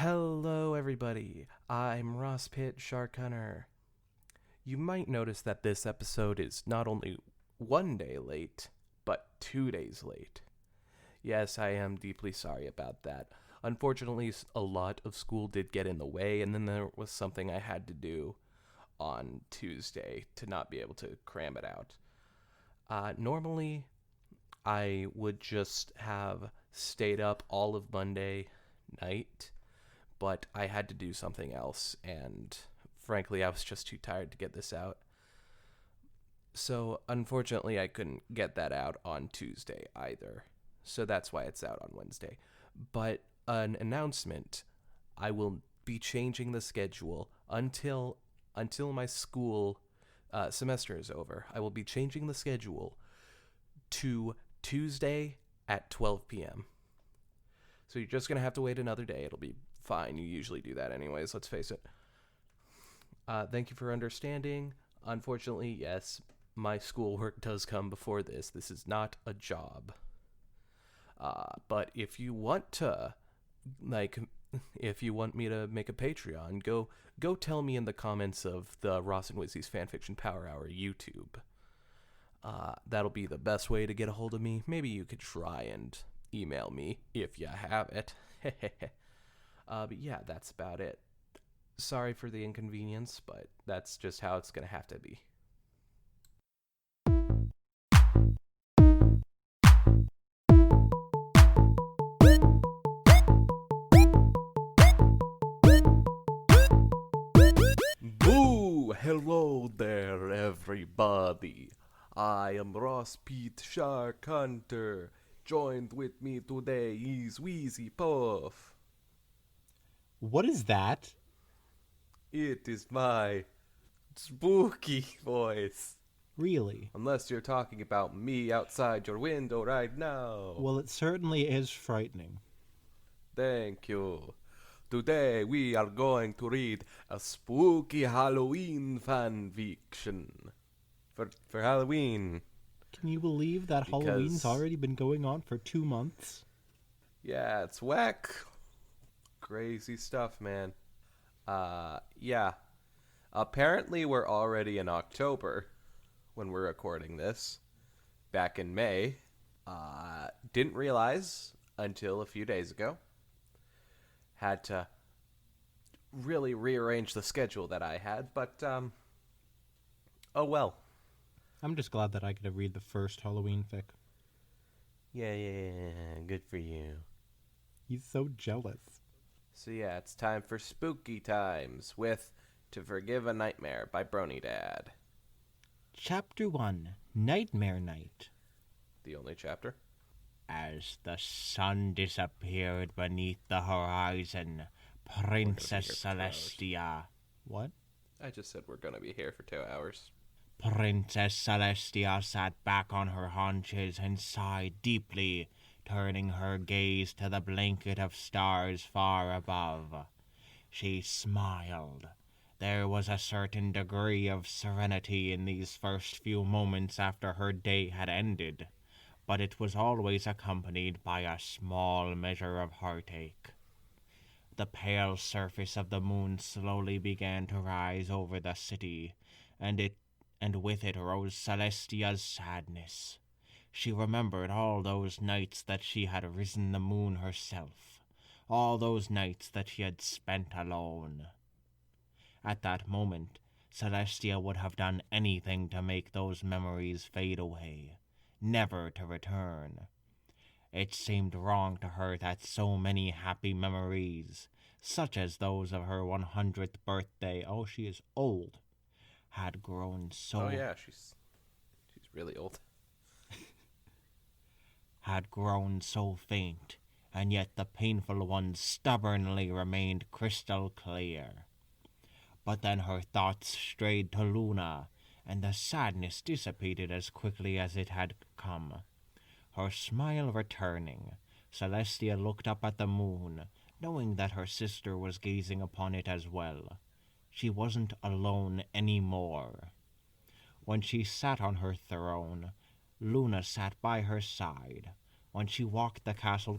Hello, everybody. I'm Ross Pitt Shark Hunter. You might notice that this episode is not only 1 day late, but 2 days late. Yes, I am deeply sorry about that. Unfortunately, a lot of school did get in the way, and then there was something I had to do on Tuesday to not be able to cram it out. Normally, I would just have stayed up all of Monday night, but I had to do something else, and frankly, I was just too tired to get this out. So, unfortunately, I couldn't get that out on Tuesday either. So that's why it's out on Wednesday. But an announcement, I will be changing the schedule until my school semester is over. I will be changing the schedule to Tuesday at 12 p.m. So you're just going to have to wait another day. It'll be fine. You usually do that anyways, let's face it. Thank you for understanding. Unfortunately, yes, my schoolwork does come before this. This is not a job. But if you want to, if you want me to make a Patreon, go tell me in the comments of the Ross and Wizzy's Fanfiction Power Hour YouTube. That'll be the best way to get a hold of me. Maybe you could try and email me if you have it. But yeah, that's about it. Sorry for the inconvenience, but that's just how it's gonna have to be. Boo! Hello there, everybody. I am Ross Pete Shark Hunter. Joined with me today is Wheezy Puff. What is that? It is my spooky voice. Really? Unless you're talking about me outside your window right now. Well, it certainly is frightening. Thank you. Today we are going to read a spooky Halloween fanfiction. For Halloween. Can you believe that Because- Halloween's already been going on for 2 months? Yeah, it's whack. Crazy stuff, man. Yeah. Apparently we're already in October when we're recording this. Back in May. Didn't realize until a few days ago. Had to really rearrange the schedule that I had, but, oh well. I'm just glad that I get to read the first Halloween fic. Yeah, good for you. He's so jealous. So yeah, it's time for Spooky Times with To Forgive a Nightmare by Brony Dad. Chapter 1, Nightmare Night. The only chapter. As the sun disappeared beneath the horizon, Princess We're gonna be here for 2 Celestia... What? I just said we're gonna be here for 2 hours. Princess Celestia sat back on her haunches and sighed deeply, turning her gaze to the blanket of stars far above. She smiled. There was a certain degree of serenity in these first few moments after her day had ended, but it was always accompanied by a small measure of heartache. The pale surface of the moon slowly began to rise over the city, and with it rose Celestia's sadness. She remembered all those nights that she had risen the moon herself, all those nights that she had spent alone. At that moment, Celestia would have done anything to make those memories fade away, never to return. It seemed wrong to her that so many happy memories, such as those of her 100th birthday, oh, she is old, had grown so... Oh yeah, she's really old. had grown so faint, and yet the painful ones stubbornly remained crystal clear. But then her thoughts strayed to Luna, and the sadness dissipated as quickly as it had come. Her smile returning, Celestia looked up at the moon, knowing that her sister was gazing upon it as well. She wasn't alone any more. When she sat on her throne, Luna sat by her side. When she walked the castle's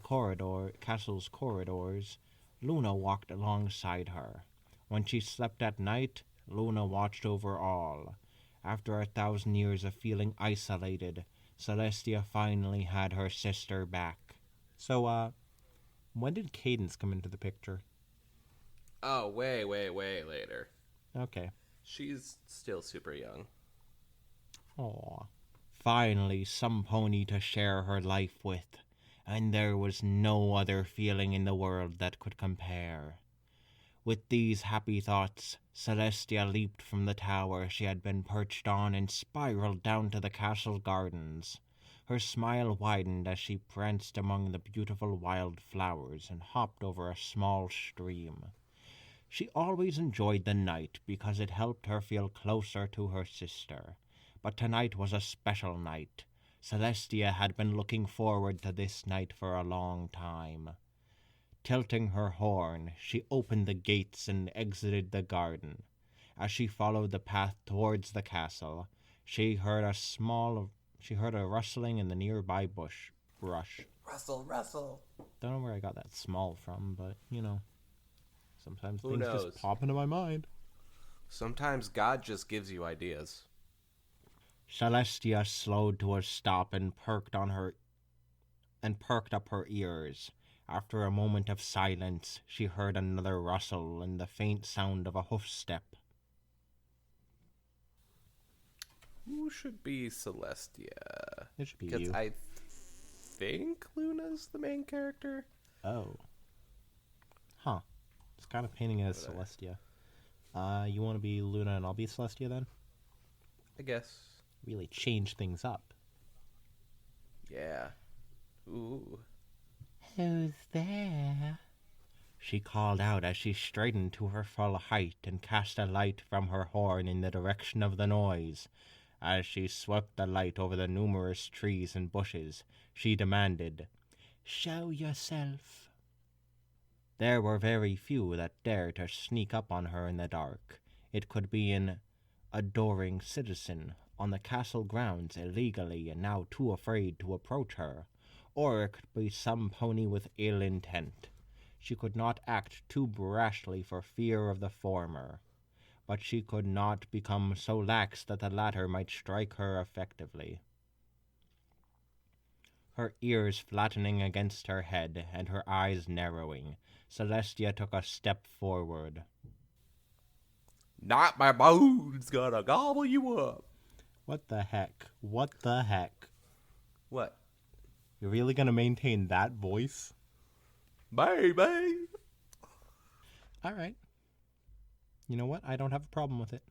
corridors, Luna walked alongside her. When she slept at night, Luna watched over all. After 1,000 years of feeling isolated, Celestia finally had her sister back. So, when did Cadence come into the picture? Oh, way later. Okay. She's still super young. Aw. Finally, some pony to share her life with, and there was no other feeling in the world that could compare. With these happy thoughts, Celestia leaped from the tower she had been perched on and spiraled down to the castle gardens. Her smile widened as she pranced among the beautiful wild flowers and hopped over a small stream. She always enjoyed the night because it helped her feel closer to her sister. But tonight was a special night. Celestia had been looking forward to this night for a long time. Tilting her horn, she opened the gates and exited the garden. As she followed the path towards the castle, she heard a rustling in the nearby brush. Rustle. Don't know where I got that small from, but sometimes Who things knows? just pop into my mind. Sometimes God just gives you ideas. Celestia slowed to a stop and perked up her ears. After a moment of silence, she heard another rustle and the faint sound of a hoof step. Who should be Celestia? It should be Because you. I think Luna's the main character. Oh. Huh. It's kind of painting it as Celestia. You want to be Luna and I'll be Celestia then? I guess. Really change things up. Yeah. Ooh. Who's there? She called out as she straightened to her full height and cast a light from her horn in the direction of the noise. As she swept the light over the numerous trees and bushes, she demanded, "Show yourself." There were very few that dared to sneak up on her in the dark. It could be an adoring citizen on the castle grounds illegally and now too afraid to approach her, or it could be some pony with ill intent. She could not act too brashly for fear of the former, but she could not become so lax that the latter might strike her effectively. Her ears flattening against her head and her eyes narrowing, Celestia took a step forward. Not my bones gonna gobble you up. What the heck? What the heck? What? You're really gonna maintain that voice? Baby! Alright. You know what? I don't have a problem with it.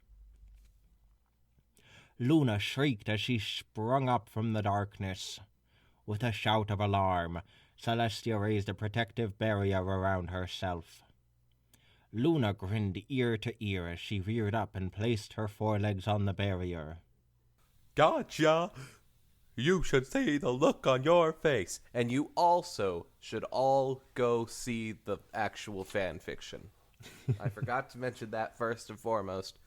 Luna shrieked as she sprung up from the darkness. With a shout of alarm, Celestia raised a protective barrier around herself. Luna grinned ear to ear as she reared up and placed her forelegs on the barrier. Gotcha! You should see the look on your face. And you also should all go see the actual fan fiction. I forgot to mention that first and foremost.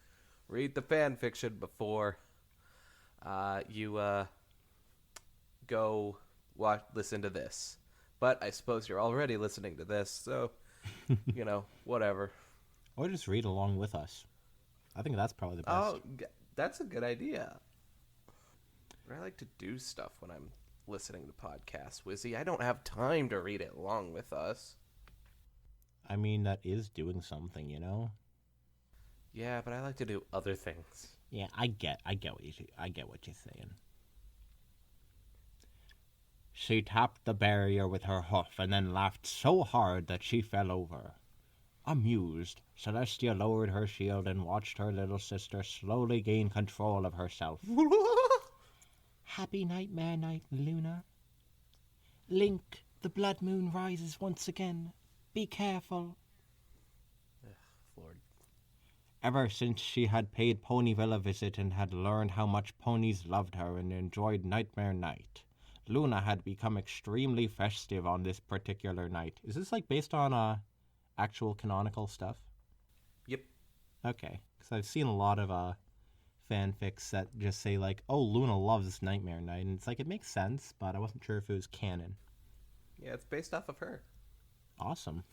Read the fan fiction before you go listen to this. But I suppose you're already listening to this, so, whatever. Or just read along with us. I think that's probably the best. Oh, that's a good idea. I like to do stuff when I'm listening to podcasts, Wizzy. I don't have time to read it along with us. I mean, that is doing something, you know? Yeah, but I like to do other things. Yeah, I get what you're saying. She tapped the barrier with her hoof and then laughed so hard that she fell over. Amused, Celestia lowered her shield and watched her little sister slowly gain control of herself. Happy Nightmare Night, Luna. Link, the blood moon rises once again. Be careful. Lord. Ever since she had paid Ponyville a visit and had learned how much ponies loved her and enjoyed Nightmare Night, Luna had become extremely festive on this particular night. Is this based on actual canonical stuff? Yep. Okay, because I've seen a lot of fanfics that just say oh, Luna loves Nightmare Night, and it's it makes sense, but I wasn't sure if it was canon. Yeah, it's based off of her. Awesome.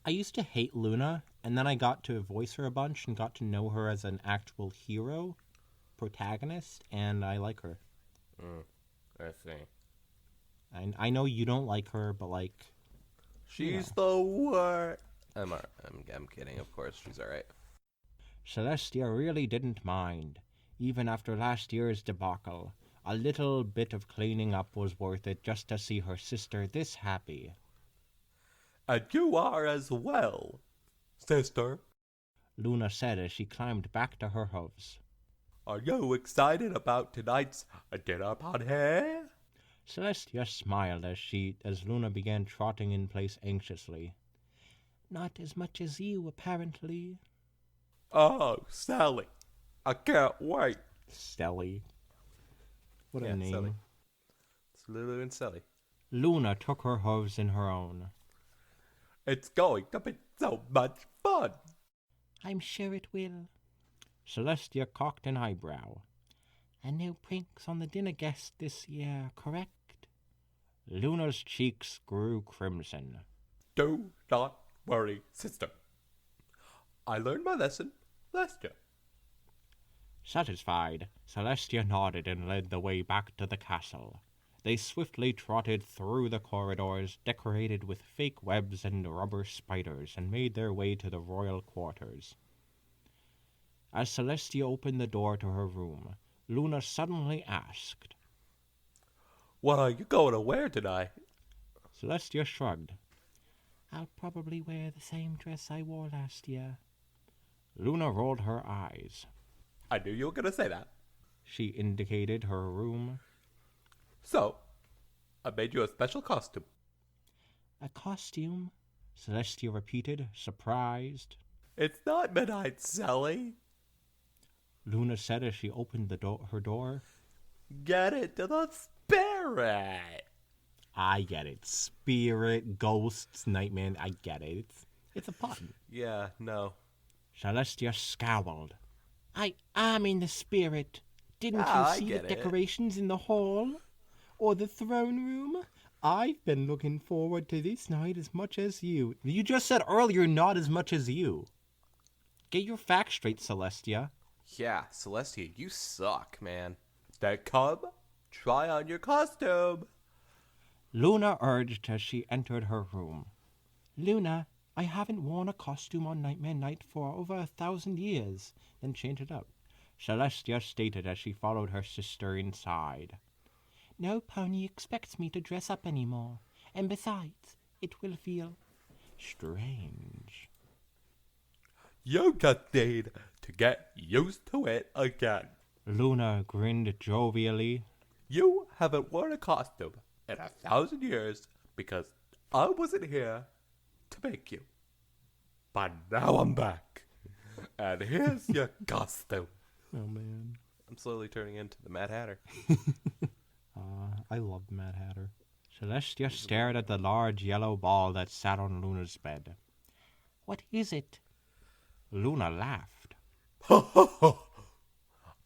I used to hate Luna, and then I got to voice her a bunch and got to know her as an actual hero, protagonist, and I like her. I see. I know you don't like her, but like, She's the worst. I'm kidding. Of course, she's all right. Celestia really didn't mind. Even after last year's debacle, a little bit of cleaning up was worth it just to see her sister this happy. And you are as well, sister. Luna said as she climbed back to her hooves. Are you excited about tonight's dinner party? Celestia smiled as Luna began trotting in place anxiously. Not as much as you, apparently. Oh, Sally, I can't wait. Sally. What a name. Sally. It's Lulu and Sally. Luna took her hooves in her own. It's going to be so much fun. I'm sure it will. Celestia cocked an eyebrow. And no pranks on the dinner guest this year, correct? Luna's cheeks grew crimson. Do not worry, sister. I learned my lesson last year. Satisfied, Celestia nodded and led the way back to the castle. They swiftly trotted through the corridors decorated with fake webs and rubber spiders and made their way to the royal quarters. As Celestia opened the door to her room, Luna suddenly asked, What are you going to wear tonight? Celestia shrugged. I'll probably wear the same dress I wore last year. Luna rolled her eyes. I knew you were going to say that. She indicated her room. So, I made you a special costume. A costume? Celestia repeated, surprised. It's not midnight, Sally. Luna said as she opened her door. Get into the spirit. I get it. Spirit, ghosts, nightmare, I get it. It's a pun. Yeah, no. Celestia scowled. I am in the spirit. Didn't you see the decorations in the hall? Or the throne room? I've been looking forward to this night as much as you. You just said earlier not as much as you. Get your facts straight, Celestia. Yeah, Celestia, you suck, man. Then come, try on your costume. Luna urged as she entered her room. Luna, I haven't worn a costume on Nightmare Night for over 1,000 years. Then change it up. Celestia stated as she followed her sister inside. No pony expects me to dress up anymore. And besides, it will feel strange. You just need to get used to it again. Luna grinned jovially. You haven't worn a costume in 1,000 years because I wasn't here to make you. But now I'm back. And here's your costume. Oh, man. I'm slowly turning into the Mad Hatter. I love the Mad Hatter. Celestia stared at the large yellow ball that sat on Luna's bed. What is it? Luna laughed.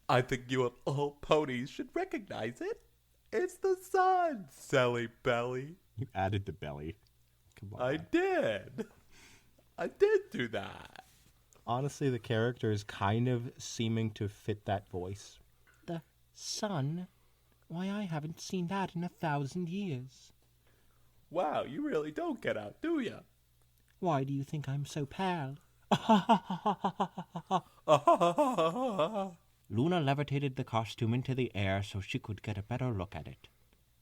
I think you of all ponies should recognize it. It's the sun, Sally Belly. You added the belly. Come on. I did. I did do that. Honestly, the character is kind of seeming to fit that voice. The sun? Why, I haven't seen that in 1,000 years. Wow, you really don't get out, do ya? Why do you think I'm so pale? Luna levitated the costume into the air so she could get a better look at it.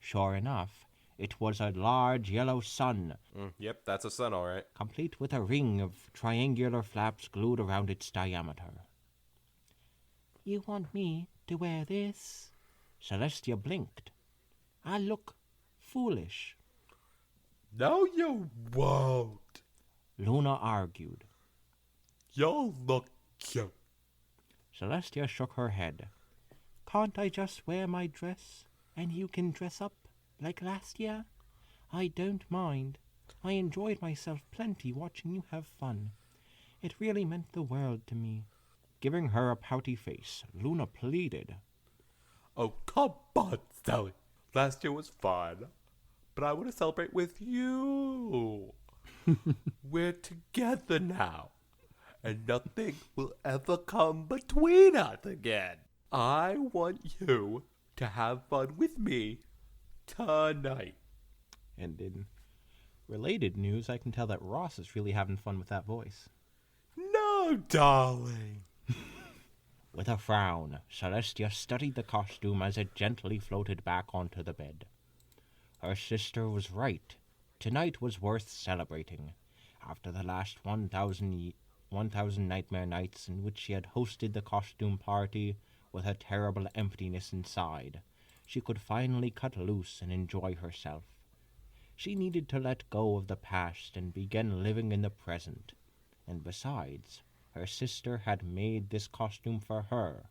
Sure enough, it was a large yellow sun. Yep, that's a sun, all right. Complete with a ring of triangular flaps glued around its diameter. You want me to wear this? Celestia blinked. I look foolish. No, you won't. Luna argued. You'll look cute. Celestia shook her head. Can't I just wear my dress, and you can dress up like last year? I don't mind. I enjoyed myself plenty watching you have fun. It really meant the world to me. Giving her a pouty face, Luna pleaded. Oh, come on, Sally. Last year was fun, but I want to celebrate with you. We're together now, and nothing will ever come between us again. I want you to have fun with me tonight. And in related news, I can tell that Ross is really having fun with that voice. No, darling. With a frown, Celestia studied the costume as it gently floated back onto the bed. Her sister was right. Tonight was worth celebrating. After the last 1,000 nightmare nights in which she had hosted the costume party with a terrible emptiness inside, she could finally cut loose and enjoy herself. She needed to let go of the past and begin living in the present. And besides, her sister had made this costume for her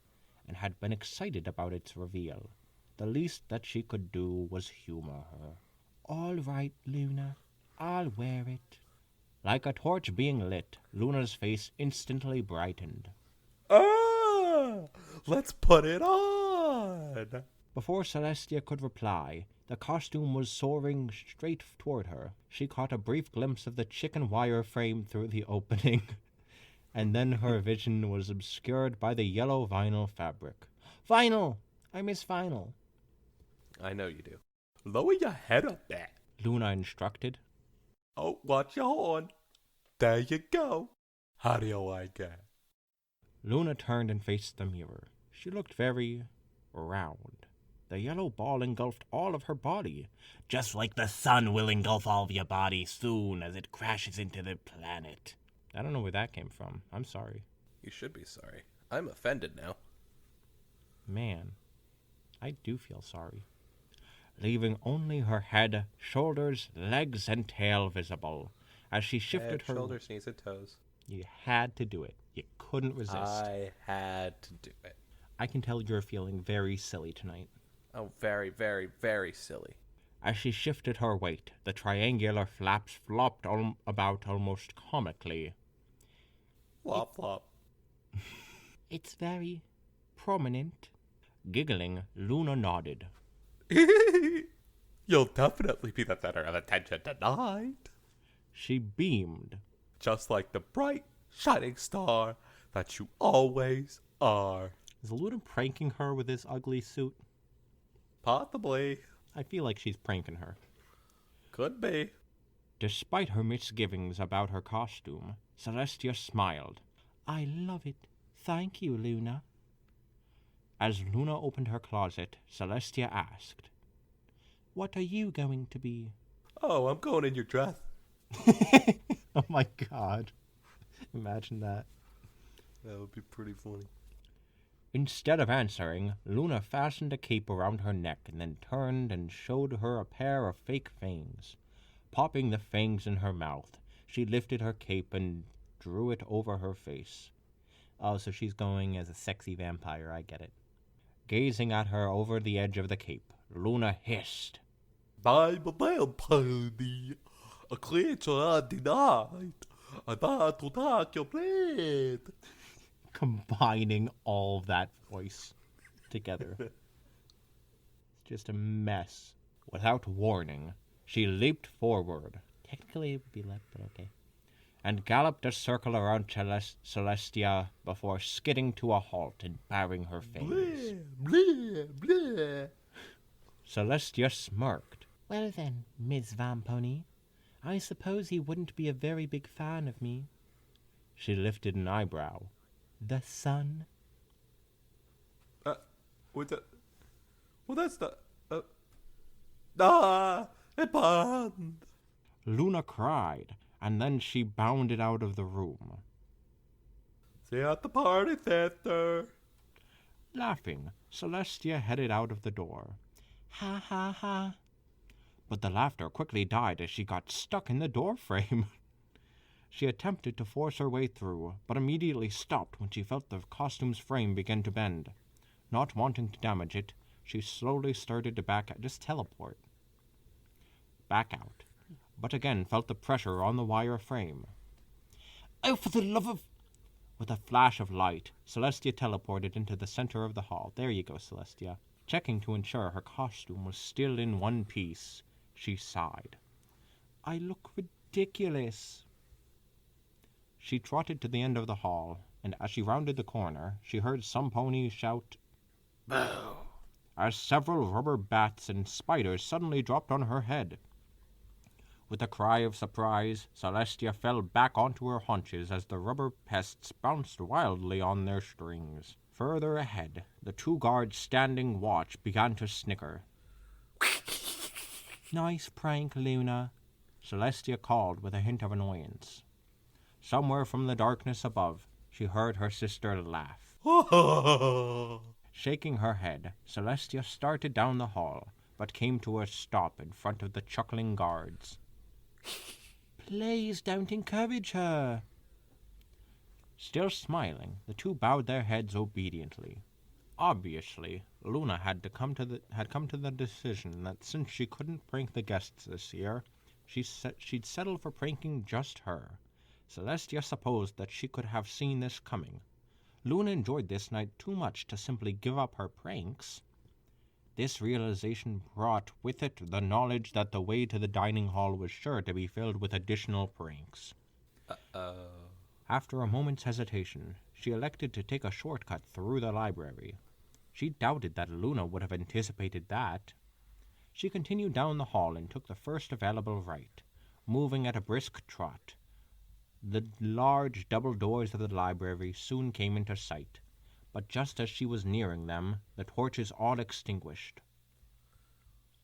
and had been excited about its reveal. The least that she could do was humor her. All right, Luna. I'll wear it. Like a torch being lit, Luna's face instantly brightened. Let's put it on. Before Celestia could reply, the costume was soaring straight toward her. She caught a brief glimpse of the chicken wire frame through the opening, and then her vision was obscured by the yellow vinyl fabric. Vinyl! I miss vinyl. I know you do. Lower your head up there. Luna instructed. Oh, watch your horn. There you go. How do you like it? Luna turned and faced the mirror. She looked very round. The yellow ball engulfed all of her body. Just like the sun will engulf all of your body soon as it crashes into the planet. I don't know where that came from. I'm sorry. You should be sorry. I'm offended now. Man, I do feel sorry. Leaving only her head, shoulders, legs, and tail visible. As she shifted her... shoulders, knees, and toes. You had to do it. You couldn't resist. I had to do it. I can tell you're feeling very silly tonight. Oh, very, very, very silly. As she shifted her weight, the triangular flaps flopped about almost comically. Flop, flop. It's very prominent. Giggling, Luna nodded. You'll definitely be the center of attention tonight. She beamed. Just like the bright, shining star that you always are. Is Luna pranking her with this ugly suit? Possibly. I feel like she's pranking her. Could be. Despite her misgivings about her costume, Celestia smiled. I love it. Thank you, Luna. As Luna opened her closet, Celestia asked, What are you going to be? Oh, I'm going in your dress. Oh my god. Imagine that. That would be pretty funny. Instead of answering, Luna fastened a cape around her neck and then turned and showed her a pair of fake fangs. Popping the fangs in her mouth, she lifted her cape and drew it over her face. Oh, so she's going as a sexy vampire. I get it. Gazing at her over the edge of the cape, Luna hissed. I'm a vampire, a creature undenied. I'm about to take your blade. Combining all of that voice together. It's just a mess. Without warning, she leaped forward. Technically, it would be left, but okay. And galloped a circle around Celestia before skidding to a halt and baring her fangs. Bleh, bleh, bleh. Celestia smirked. Well then, Miss Vampony, I suppose you wouldn't be a very big fan of me. She lifted an eyebrow. The sun? What's that? Well, that's the... it burned. Luna cried, and then she bounded out of the room. See you at the party, sister. Laughing, Celestia headed out of the door. Ha ha ha. But the laughter quickly died as she got stuck in the doorframe. She attempted to force her way through, but immediately stopped when she felt the costume's frame begin to bend. Not wanting to damage it, she slowly started to back out, but again felt the pressure on the wire frame. Oh, for the love of... With a flash of light, Celestia teleported into the center of the hall. There you go, Celestia. Checking to ensure her costume was still in one piece, she sighed. I look ridiculous. She trotted to the end of the hall, and as she rounded the corner, she heard some ponies shout, Boo! as several rubber bats and spiders suddenly dropped on her head. With a cry of surprise, Celestia fell back onto her haunches as the rubber pests bounced wildly on their strings. Further ahead, the two guards standing watch began to snicker. Nice prank, Luna, Celestia called with a hint of annoyance. Somewhere from the darkness above, she heard her sister laugh. Shaking her head, Celestia started down the hall, but came to a stop in front of the chuckling guards. Please don't encourage her. Still smiling, the two bowed their heads obediently. Obviously, Luna had come to the decision that since she couldn't prank the guests this year, she'd settle for pranking just her. Celestia supposed that she could have seen this coming. Luna enjoyed this night too much to simply give up her pranks. This realization brought with it the knowledge that the way to the dining hall was sure to be filled with additional pranks. After a moment's hesitation, she elected to take a shortcut through the library. She doubted that Luna would have anticipated that. She continued down the hall and took the first available right, moving at a brisk trot. The large double doors of the library soon came into sight, but just as she was nearing them, the torches all extinguished.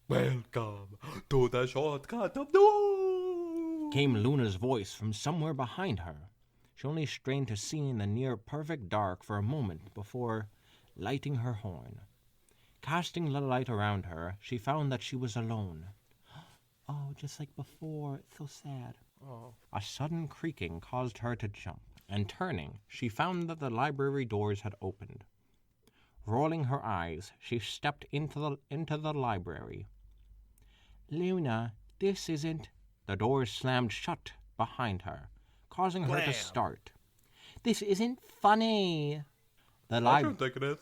Welcome to the shortcut of doom! Came Luna's voice from somewhere behind her. She only strained to see in the near-perfect dark for a moment before lighting her horn. Casting the light around her, she found that she was alone. Oh, just like before. It's so sad. Oh. A sudden creaking caused her to jump, and turning, she found that the library doors had opened. Rolling her eyes, she stepped into the library. Luna, this isn't... The doors slammed shut behind her, causing her to start. This isn't funny. I don't think it is.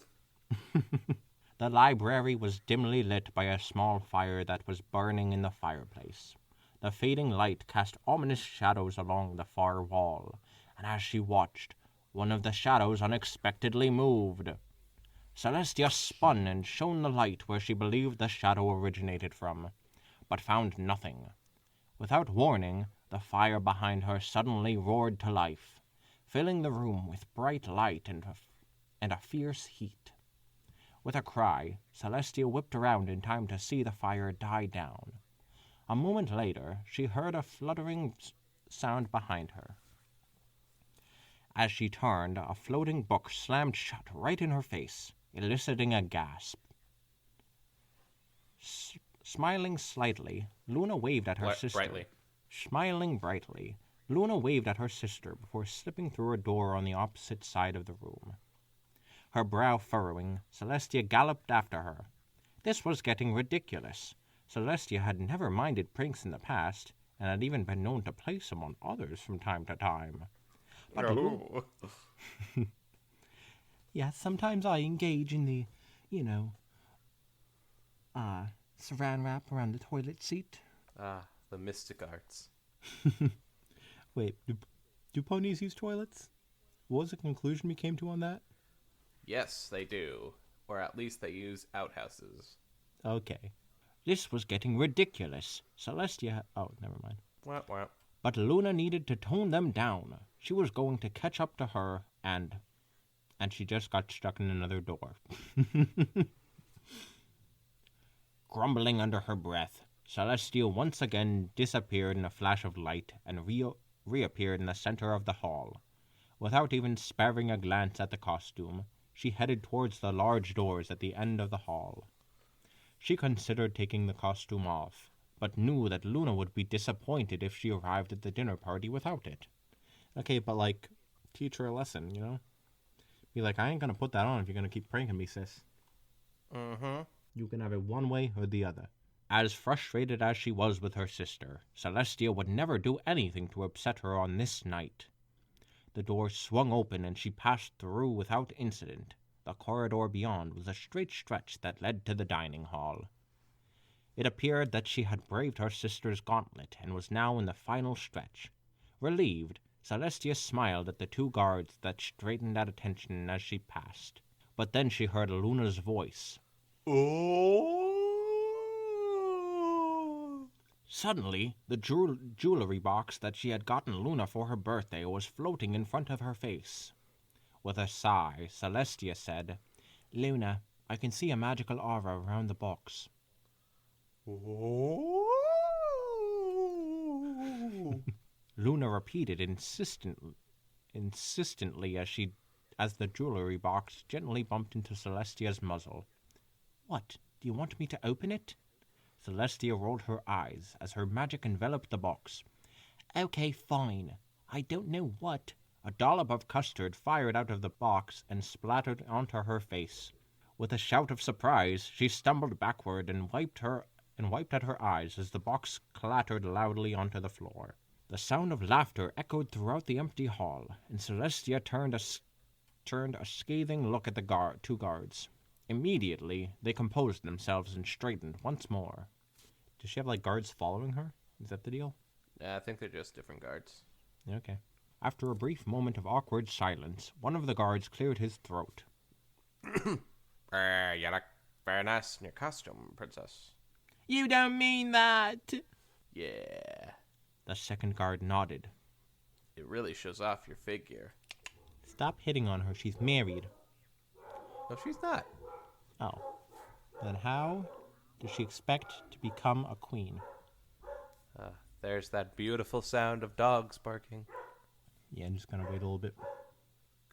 The library was dimly lit by a small fire that was burning in the fireplace. The fading light cast ominous shadows along the far wall, and as she watched, one of the shadows unexpectedly moved. Celestia spun and shone the light where she believed the shadow originated from, but found nothing. Without warning, the fire behind her suddenly roared to life, filling the room with bright light and a fierce heat. With a cry, Celestia whipped around in time to see the fire die down. A moment later, she heard a fluttering sound behind her. As she turned, a floating book slammed shut right in her face, eliciting a gasp. Smiling slightly, Luna waved at her sister. Brightly. Smiling brightly, Luna waved at her sister before slipping through a door on the opposite side of the room. Her brow furrowing, Celestia galloped after her. This was getting ridiculous. Celestia had never minded pranks in the past, and had even been known to play some on others from time to time. But yeah, sometimes I engage in the, saran wrap around the toilet seat. Ah, the mystic arts. Wait, do ponies use toilets? What was the conclusion we came to on that? Yes, they do. Or at least they use outhouses. Okay. This was getting ridiculous. Celestia... Oh, never mind. Wah. But Luna needed to tone them down. She was going to catch up to her, and she just got stuck in another door. Grumbling under her breath, Celestia once again disappeared in a flash of light and reappeared in the center of the hall. Without even sparing a glance at the costume, she headed towards the large doors at the end of the hall. She considered taking the costume off, but knew that Luna would be disappointed if she arrived at the dinner party without it. Okay, but, teach her a lesson, Be like, I ain't gonna put that on if you're gonna keep pranking me, sis. Mm-hmm. You can have it one way or the other. As frustrated as she was with her sister, Celestia would never do anything to upset her on this night. The door swung open and she passed through without incident. The corridor beyond was a straight stretch that led to the dining hall. It appeared that she had braved her sister's gauntlet and was now in the final stretch. Relieved, Celestia smiled at the two guards that straightened at attention as she passed. But then she heard Luna's voice. Oh! Suddenly, the jewelry box that she had gotten Luna for her birthday was floating in front of her face. With a sigh, Celestia said, "Luna, I can see a magical aura around the box." Oh! Luna repeated insistently as the jewelry box gently bumped into Celestia's muzzle. "What, do you want me to open it?" Celestia rolled her eyes as her magic enveloped the box. "Okay, fine. I don't know what." A dollop of custard fired out of the box and splattered onto her face. With a shout of surprise, she stumbled backward and wiped at her eyes as the box clattered loudly onto the floor. The sound of laughter echoed throughout the empty hall, and Celestia turned a scathing look at the two guards. Immediately, they composed themselves and straightened once more. Does she have, guards following her? Is that the deal? I think they're just different guards. Okay. After a brief moment of awkward silence, one of the guards cleared his throat. You look very nice in your costume, princess. "You don't mean that!" Yeah. The second guard nodded. It really shows off your figure. "Stop hitting on her. She's married." No, she's not. Oh. Then how does she expect to become a queen? There's that beautiful sound of dogs barking. Yeah, I'm just gonna wait a little bit.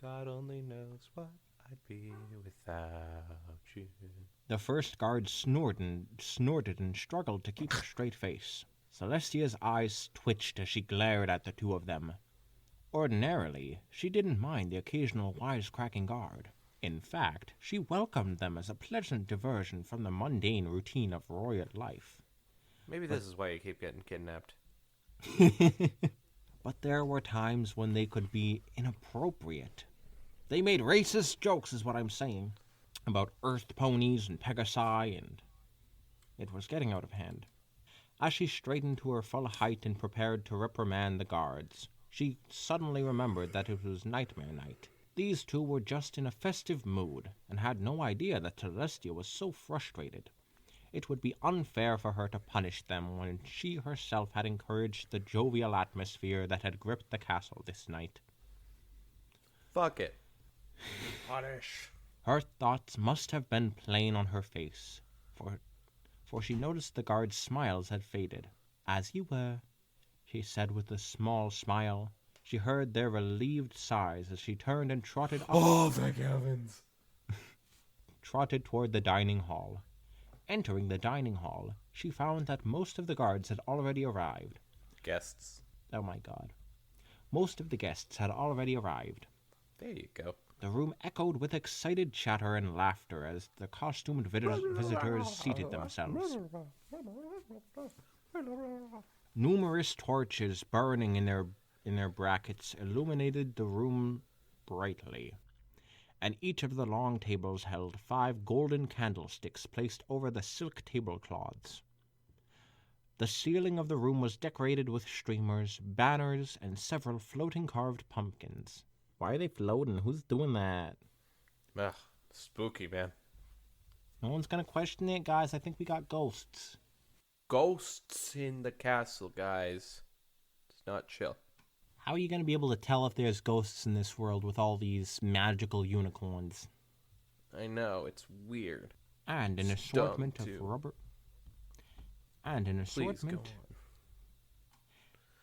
God only knows what I'd be without you. The first guard snorted and struggled to keep a straight face. Celestia's eyes twitched as she glared at the two of them. Ordinarily, she didn't mind the occasional wisecracking guard. In fact, she welcomed them as a pleasant diversion from the mundane routine of royal life. Maybe this is why you keep getting kidnapped. But there were times when they could be inappropriate. They made racist jokes, is what I'm saying, about earth ponies and Pegasi, and it was getting out of hand. As she straightened to her full height and prepared to reprimand the guards, she suddenly remembered that it was Nightmare Night. These two were just in a festive mood, and had no idea that Celestia was so frustrated. It would be unfair for her to punish them when she herself had encouraged the jovial atmosphere that had gripped the castle this night. Fuck it. Punish. Her thoughts must have been plain on her face, for she noticed the guards' smiles had faded. "As you were," she said with a small smile. She heard their relieved sighs as she turned and trotted thank heavens. trotted toward the dining hall. Entering the dining hall, she found that most of the guards had already arrived. Guests. Oh my god. Most of the guests had already arrived. There you go. The room echoed with excited chatter and laughter as the costumed visitors seated themselves. Numerous torches burning in their brackets illuminated the room brightly, and each of the long tables held 5 golden candlesticks placed over the silk tablecloths. The ceiling of the room was decorated with streamers, banners, and several floating carved pumpkins. Why are they floating? Who's doing that? Ugh, spooky, man. No one's gonna question it, guys. I think we got ghosts. Ghosts in the castle, guys. It's not chill. How are you gonna be able to tell if there's ghosts in this world with all these magical unicorns? I know, it's weird. And an It's assortment dumb, of too. rubber. And an Please go assortment. on.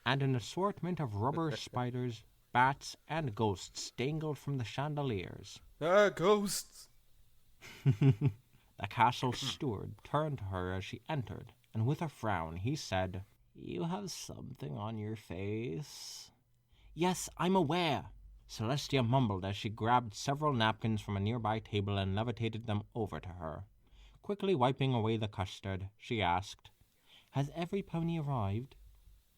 And an assortment of rubber spiders, bats, and ghosts dangled from the chandeliers. Ah, ghosts! The castle steward turned to her as she entered, and with a frown he said, "You have something on your face." "Yes, I'm aware," Celestia mumbled as she grabbed several napkins from a nearby table and levitated them over to her. Quickly wiping away the custard, she asked, "Has every pony arrived?"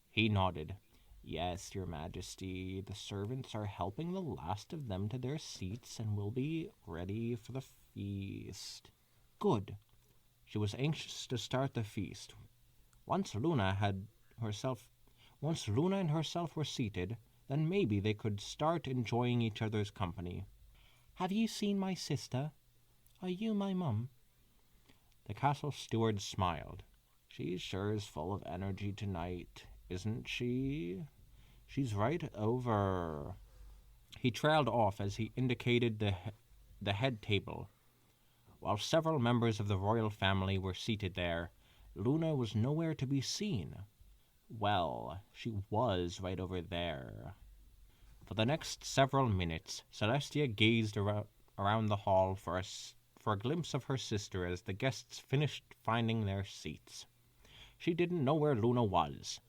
He nodded. "Yes, Your Majesty. The servants are helping the last of them to their seats and will be ready for the feast." "Good." She was anxious to start the feast. Once Luna and herself were seated, then maybe they could start enjoying each other's company. "Have you seen my sister? Are you my mum?" The castle steward smiled. "She sure is full of energy tonight, isn't she? She's right over." He trailed off as he indicated the head table. While several members of the royal family were seated there, Luna was nowhere to be seen. Well, she was right over there. For the next several minutes, Celestia gazed around the hall for a glimpse of her sister as the guests finished finding their seats. She didn't know where Luna was,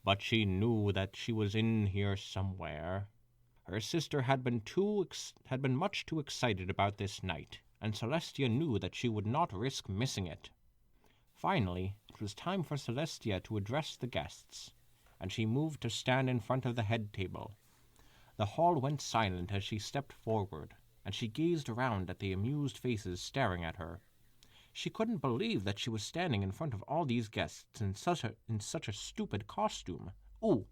but she knew that she was in here somewhere. Her sister had been much too excited about this night, and Celestia knew that she would not risk missing it. Finally, it was time for Celestia to address the guests, and she moved to stand in front of the head table. The hall went silent as she stepped forward, and she gazed around at the amused faces staring at her. She couldn't believe that she was standing in front of all these guests in such a stupid costume. Ooh,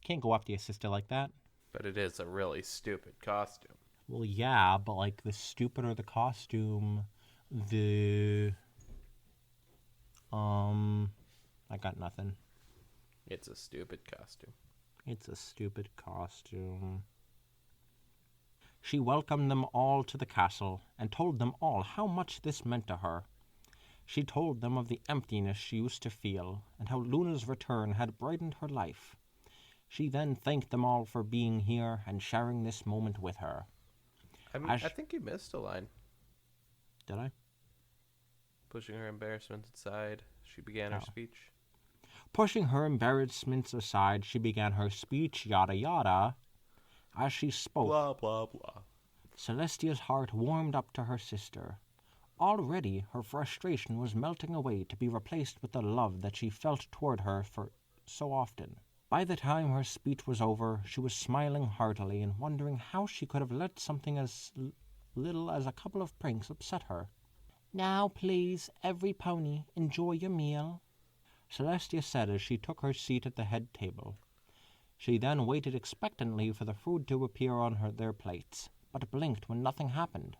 can't go up to your sister like that. But it is a really stupid costume. Well, yeah, but like the stupider the costume, I got nothing. It's a stupid costume. It's a stupid costume. She welcomed them all to the castle and told them all how much this meant to her. She told them of the emptiness she used to feel and how Luna's return had brightened her life. She then thanked them all for being here and sharing this moment with her. I think you missed a line. Did I? Pushing her embarrassment aside, she began her speech. Pushing her embarrassments aside, she began her speech, yada yada. As she spoke, Blah, blah, blah. Celestia's heart warmed up to her sister. Already her frustration was melting away to be replaced with the love that she felt toward her for so often. By the time her speech was over, she was smiling heartily and wondering how she could have let something as little as a couple of pranks upset her. "Now, please, every pony, enjoy your meal," Celestia said as she took her seat at the head table. She then waited expectantly for the food to appear on their plates, but blinked when nothing happened.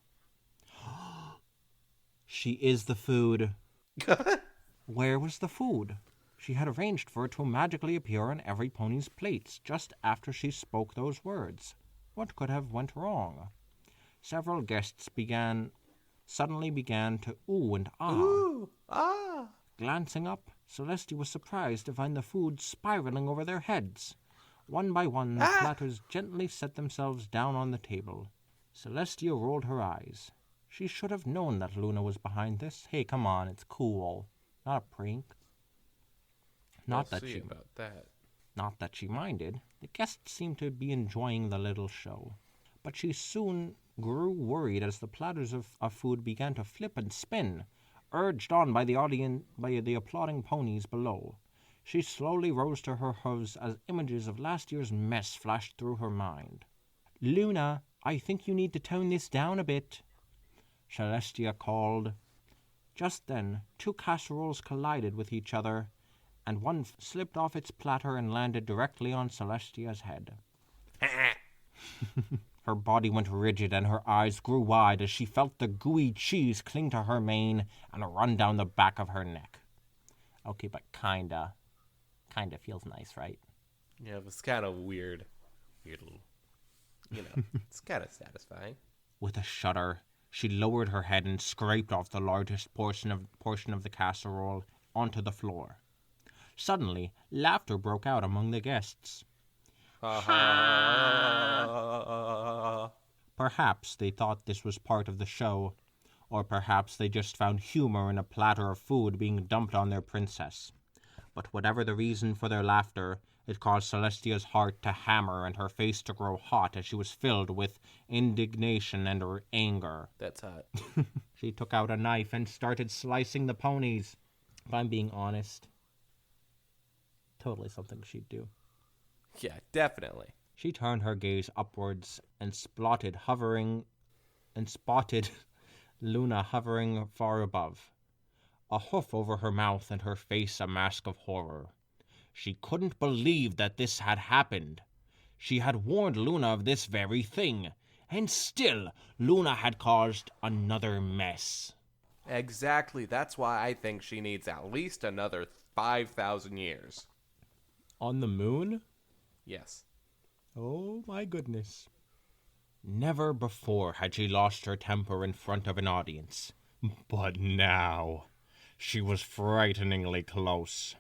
She is the food. Where was the food? She had arranged for it to magically appear on every pony's plates just after she spoke those words. What could have went wrong? Several guests suddenly began to ooh and ah. Ooh, ah. Glancing up, Celestia was surprised to find the food spiraling over their heads. One by one, the platters gently set themselves down on the table. Celestia rolled her eyes. She should have known that Luna was behind this. Hey, come on, it's cool. Not a prank. Not that she minded. The guests seemed to be enjoying the little show. But she soon grew worried as the platters of food began to flip and spin, urged on by the applauding ponies below. She slowly rose to her hooves as images of last year's mess flashed through her mind. "Luna, I think you need to tone this down a bit," Celestia called. Just then, two casseroles collided with each other, and one slipped off its platter and landed directly on Celestia's head. Her body went rigid and her eyes grew wide as she felt the gooey cheese cling to her mane and run down the back of her neck. Okay, but kinda feels nice, right? Yeah, it was kind of weird. Weird little, it's kind of satisfying. With a shudder, she lowered her head and scraped off the largest portion of the casserole onto the floor. Suddenly, laughter broke out among the guests. Perhaps they thought this was part of the show, or perhaps they just found humor in a platter of food being dumped on their princess. But whatever the reason for their laughter, it caused Celestia's heart to hammer and her face to grow hot as she was filled with indignation and anger. That's hot. She took out a knife and started slicing the ponies. If I'm being honest, totally something she'd do. Yeah, definitely. She turned her gaze upwards and spotted Luna hovering far above. a hoof over her mouth and her face a mask of horror. She couldn't believe that this had happened. She had warned Luna of this very thing, and still Luna had caused another mess. Exactly. That's why I think she needs at least another 5,000 years. On the moon? Yes. Oh my goodness. Never before had she lost her temper in front of an audience, but now she was frighteningly close.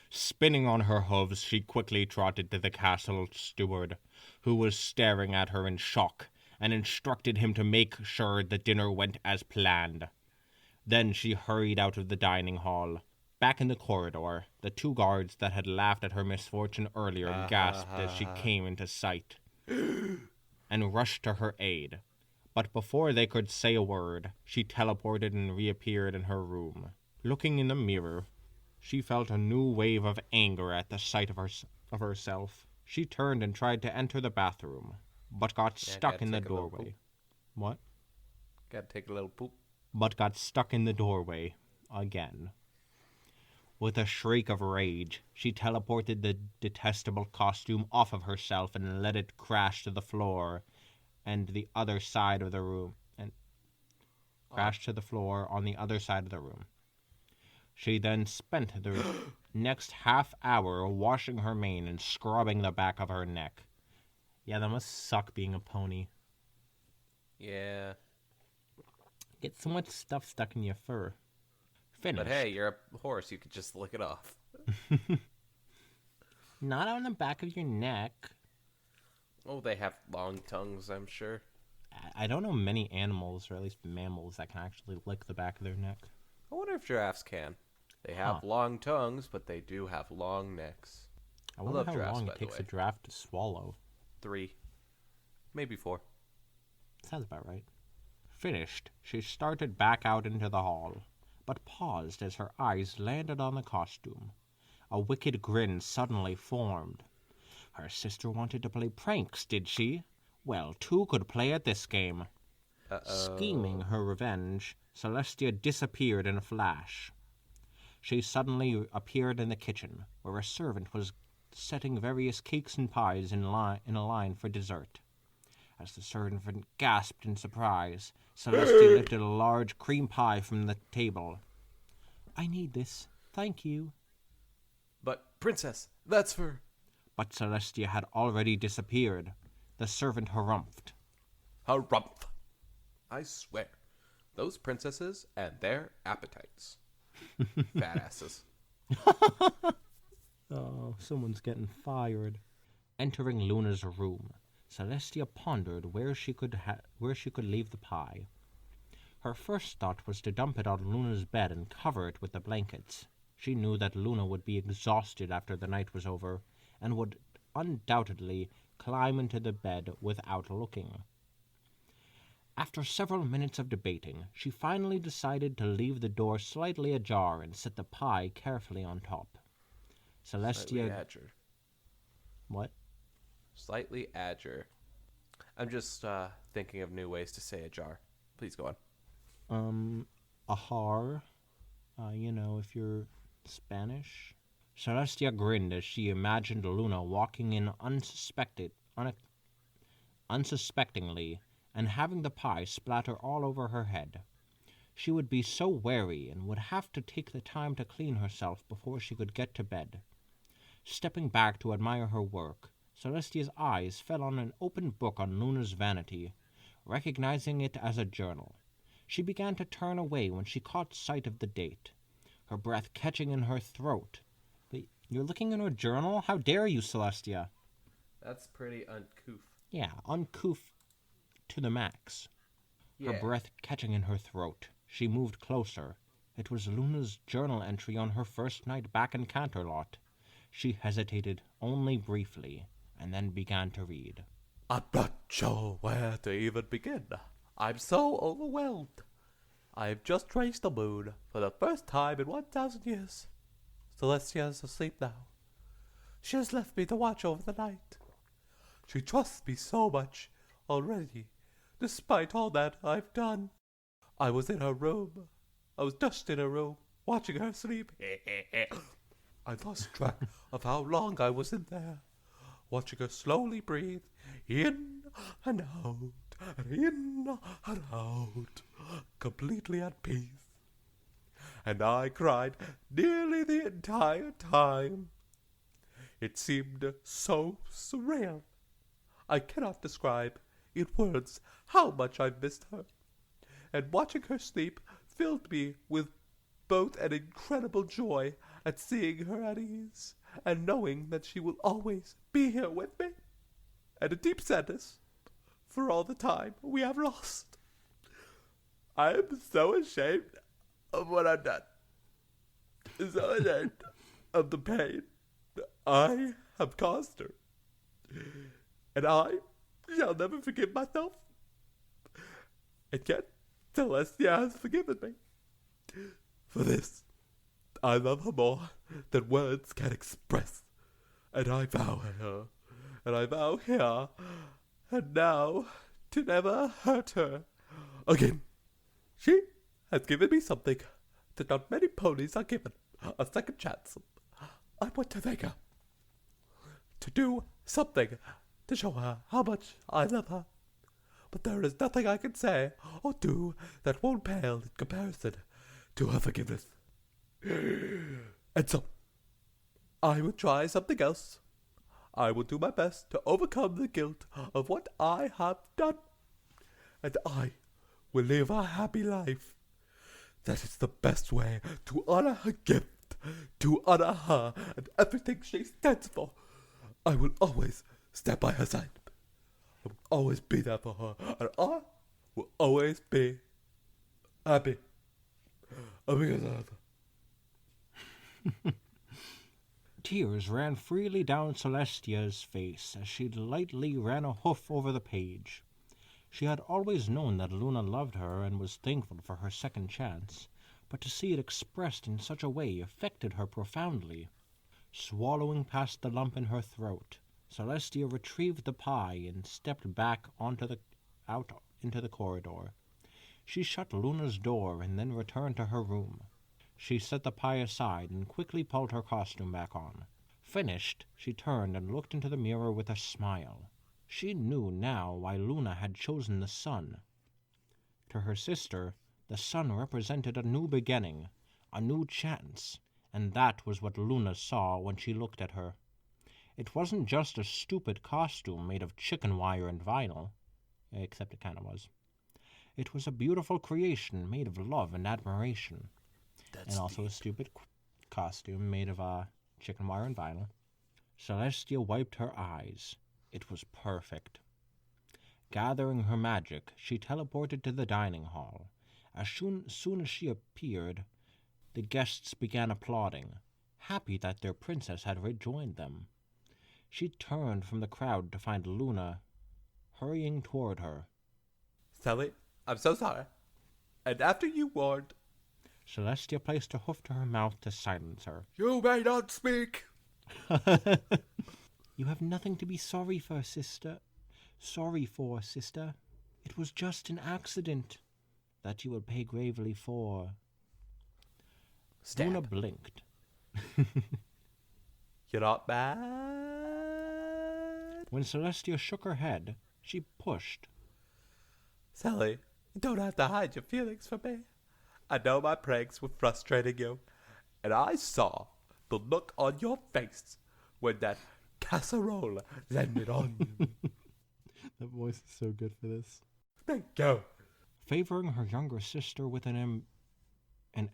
Spinning on her hooves, she quickly trotted to the castle steward, who was staring at her in shock, and instructed him to make sure the dinner went as planned. Then she hurried out of the dining hall. Back in the corridor, the two guards that had laughed at her misfortune earlier gasped as she came into sight and rushed to her aid. But before they could say a word, she teleported and reappeared in her room. Looking in the mirror, she felt a new wave of anger at the sight of herself. She turned and tried to enter the bathroom, but got stuck in the doorway. What? Gotta take a little poop. But got stuck in the doorway again. With a shriek of rage, she teleported the detestable costume off of herself and let it crash to the floor and the other side of the room, and crashed to the floor on the other side of the room. She then spent the next half hour washing her mane and scrubbing the back of her neck. Yeah, that must suck being a pony. Yeah. Get so much stuff stuck in your fur. Finished. But hey, you're a horse. You could just lick it off. Not on the back of your neck. Oh, they have long tongues, I'm sure. I don't know many animals, or at least mammals, that can actually lick the back of their neck. I wonder if giraffes can. They have long tongues, but they do have long necks. I wonder love how giraffes, long by it the takes way. a giraffe to swallow. 3. Maybe 4. Sounds about right. Finished, she started back out into the hall, but paused as her eyes landed on the costume. A wicked grin suddenly formed. Her sister wanted to play pranks, did she? Well, two could play at this game. Scheming her revenge, Celestia disappeared in a flash. She suddenly appeared in the kitchen, where a servant was setting various cakes and pies in a line for dessert. As the servant gasped in surprise, Celestia lifted a large cream pie from the table. I need this. Thank you. But, Princess, that's for... But Celestia had already disappeared. The servant harumphed. Harumph. I swear. Those princesses and their appetites. Fat asses. Oh, someone's getting fired. Entering Luna's room, Celestia pondered where she could leave the pie. Her first thought was to dump it on Luna's bed and cover it with the blankets. She knew that Luna would be exhausted after the night was over, and would undoubtedly climb into the bed without looking. After several minutes of debating, she finally decided to leave the door slightly ajar and set the pie carefully on top. Slightly ajar. What? Slightly ajar. I'm just thinking of new ways to say ajar. Please go on. Ajar. If you're Spanish. Celestia grinned as she imagined Luna walking in unsuspectingly and having the pie splatter all over her head. She would be so wary and would have to take the time to clean herself before she could get to bed. Stepping back to admire her work, Celestia's eyes fell on an open book on Luna's vanity. Recognizing it as a journal, she began to turn away when she caught sight of the date, her breath catching in her throat. But you're looking in her journal? How dare you, Celestia? That's pretty uncouth. Yeah, uncouth to the max. Her breath catching in her throat, she moved closer. It was Luna's journal entry on her first night back in Canterlot. She hesitated only briefly, and then began to read. I'm not sure where to even begin. I'm so overwhelmed. I've just traced the moon for the first time in 1,000 years. Celestia's asleep now. She has left me to watch over the night. She trusts me so much already, despite all that I've done. I was in her room. I was just in her room. watching her sleep. I lost track of how long I was in there, watching her slowly breathe in and out, and in and out, completely at peace. And I cried nearly the entire time. It seemed so surreal. I cannot describe in words how much I missed her, and watching her sleep filled me with both an incredible joy at seeing her at ease, and knowing that she will always be here with me, and a deep sadness for all the time we have lost. I am so ashamed of what I've done, so ashamed of the pain I have caused her, and I shall never forgive myself. And yet Celestia has forgiven me. For this, I love her more than words can express, and I vow her, and I vow here, and now, to never hurt her again. She has given me something that not many ponies are given, a second chance. I want to thank her, to do something to show her how much I love her. But there is nothing I can say or do that won't pale in comparison to her forgiveness. And so, I will try something else. I will do my best to overcome the guilt of what I have done. And I will live a happy life. That is the best way to honor her gift, to honor her and everything she stands for. I will always stand by her side. I will always be there for her, and I will always be happy because of her. Tears ran freely down Celestia's face as she lightly ran a hoof over the page. She had always known that Luna loved her and was thankful for her second chance, but to see it expressed in such a way affected her profoundly. Swallowing past the lump in her throat, Celestia retrieved the pie and stepped back out into the corridor. She shut Luna's door and then returned to her room. She set the pie aside and quickly pulled her costume back on. Finished, she turned and looked into the mirror with a smile. She knew now why Luna had chosen the sun. To her sister, the sun represented a new beginning, a new chance, and that was what Luna saw when she looked at her. It wasn't just a stupid costume made of chicken wire and vinyl, except it kind of was. It was a beautiful creation made of love and admiration. And also a stupid costume made of chicken wire and vinyl. Celestia wiped her eyes. It was perfect. Gathering her magic, she teleported to the dining hall. As soon as she appeared, the guests began applauding, happy that their princess had rejoined them. She turned from the crowd to find Luna hurrying toward her. Sally, I'm so sorry. And after you warned... Celestia placed a hoof to her mouth to silence her. You may not speak! You have nothing to be sorry for, sister. It was just an accident that you will pay gravely for. Stab. Luna blinked. You're not bad? When Celestia shook her head, she pushed. Sally, you don't have to hide your feelings from me. I know my pranks were frustrating you, and I saw the look on your face when that casserole landed on you. That voice is so good for this. Thank you. Favoring her younger sister with an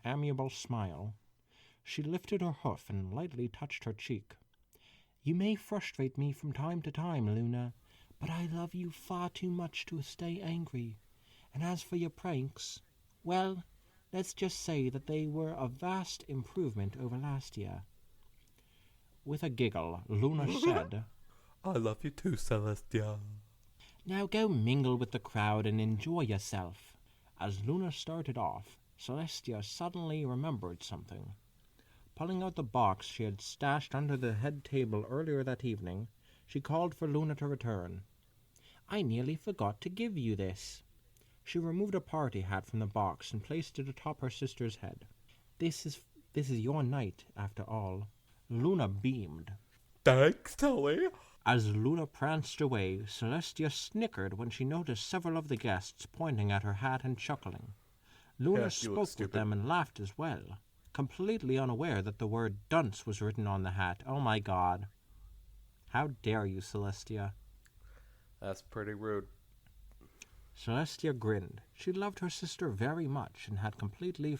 amiable smile, she lifted her hoof and lightly touched her cheek. You may frustrate me from time to time, Luna, but I love you far too much to stay angry. And as for your pranks, well, let's just say that they were a vast improvement over last year. With a giggle, Luna said, I love you too, Celestia. Now go mingle with the crowd and enjoy yourself. As Luna started off, Celestia suddenly remembered something. Pulling out the box she had stashed under the head table earlier that evening, she called for Luna to return. I nearly forgot to give you this. She removed a party hat from the box and placed it atop her sister's head. This is your night, after all. Luna beamed. Thanks, Tully. As Luna pranced away, Celestia snickered when she noticed several of the guests pointing at her hat and chuckling. Luna Yeah, you spoke look with stupid. them and laughed as well, completely unaware that the word dunce was written on the hat. Oh my god. How dare you, Celestia? That's pretty rude. Celestia grinned. She loved her sister very much and had completely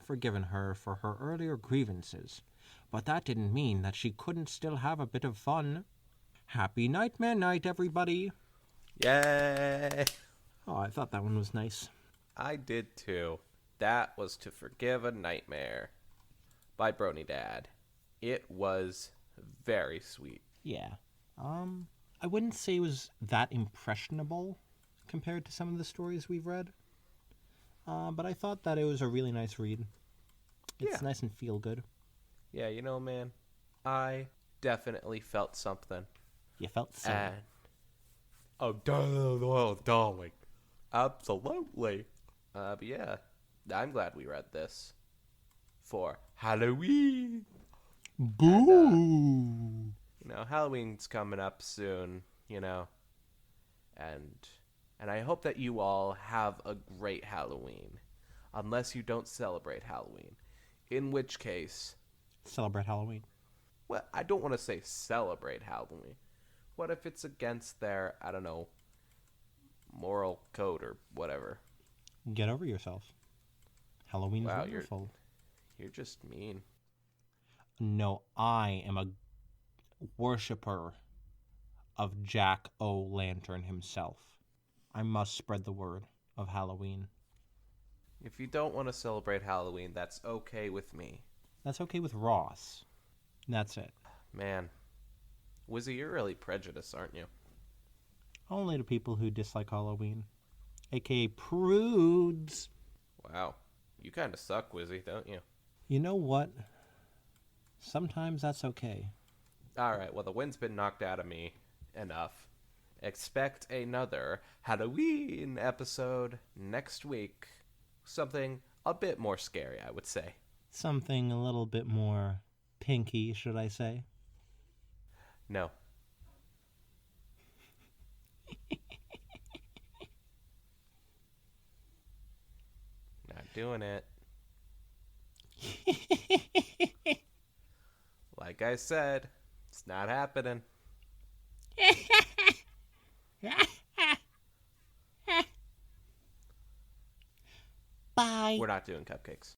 forgiven her for her earlier grievances, but that didn't mean that she couldn't still have a bit of fun. Happy Nightmare Night, everybody! Yay! Oh, I thought that one was nice. I did too. That was To Forgive a Nightmare by Brony Dad. It was very sweet. Yeah. I wouldn't say it was that impressionable compared to some of the stories we've read. But I thought that it was a really nice read. It's Yeah. nice and feel good. Yeah, you know, man, I definitely felt something. You felt so. And darling. Absolutely. But yeah, I'm glad we read this for Halloween. Boo! You know, Halloween's coming up soon, you know. And I hope that you all have a great Halloween. Unless you don't celebrate Halloween. In which case, Celebrate Halloween. well, I don't want to say celebrate Halloween. What if it's against their, I don't know, moral code or whatever? Get over yourself. Halloween is Wow, wonderful. You're just mean. No, I am a worshipper of Jack O' Lantern himself. I must spread the word of Halloween. If you don't want to celebrate Halloween, that's okay with me. That's okay with Ross. That's it. Man, Wizzy, you're really prejudiced, aren't you? Only to people who dislike Halloween. AKA prudes. Wow. You kind of suck, Wizzy, don't you? You know what? Sometimes that's okay. Alright, well, the wind's been knocked out of me enough. Expect another Halloween episode next week. Something a bit more scary, I would say. Something a little bit more pinky, should I say? No. Not doing it. Like I said, it's not happening. Bye. We're not doing cupcakes.